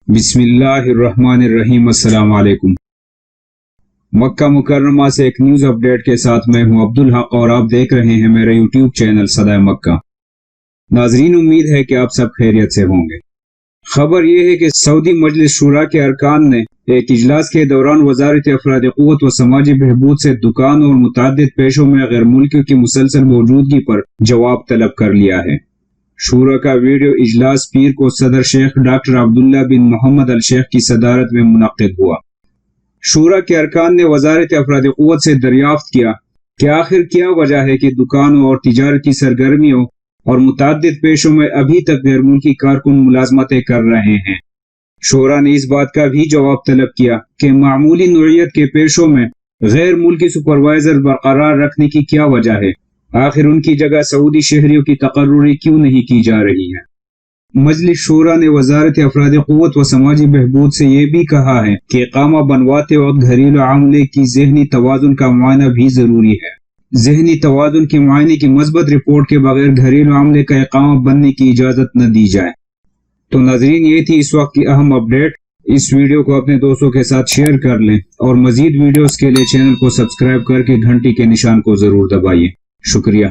بسم اللہ الرحمن الرحیم۔ السلام علیکم۔ مکہ مکرمہ سے ایک نیوز اپڈیٹ کے ساتھ میں ہوں عبدالحق اور آپ دیکھ رہے ہیں میرا یوٹیوب چینل صدائے مکہ۔ ناظرین، امید ہے کہ آپ سب خیریت سے ہوں گے۔ خبر یہ ہے کہ سعودی مجلس شورا کے ارکان نے ایک اجلاس کے دوران وزارت افراد قوت و سماجی بہبود سے دکانوں اور متعدد پیشوں میں غیر ملکیوں کی مسلسل موجودگی پر جواب طلب کر لیا ہے۔ شورا کا ویڈیو اجلاس پیر کو صدر شیخ ڈاکٹر عبداللہ بن محمد الشیخ کی صدارت میں منعقد ہوا۔ شورا کے ارکان نے وزارت افراد قوت سے دریافت کیا کہ آخر کیا وجہ ہے کہ دکانوں اور تجارتی سرگرمیوں اور متعدد پیشوں میں ابھی تک غیر ملکی کارکن ملازمتیں کر رہے ہیں۔ شورا نے اس بات کا بھی جواب طلب کیا کہ معمولی نوعیت کے پیشوں میں غیر ملکی سپروائزر برقرار رکھنے کی کیا وجہ ہے، آخر ان کی جگہ سعودی شہریوں کی تقرری کیوں نہیں کی جا رہی ہے۔ مجلس شورا نے وزارت افراد قوت و سماجی بہبود سے یہ بھی کہا ہے کہ اقامہ بنواتے وقت گھریلو عملے کی ذہنی توازن کا معائنہ بھی ضروری ہے۔ ذہنی توازن کے معائنے کی مثبت رپورٹ کے بغیر گھریلو عملے کا اقامہ بننے کی اجازت نہ دی جائے۔ تو ناظرین، یہ تھی اس وقت کی اہم اپڈیٹ۔ اس ویڈیو کو اپنے دوستوں کے ساتھ شیئر کر لیں اور مزید ویڈیوز کے لیے چینل کو سبسکرائب کر کے گھنٹی کے نشان کو ضرور دبائیے۔ شکریہ۔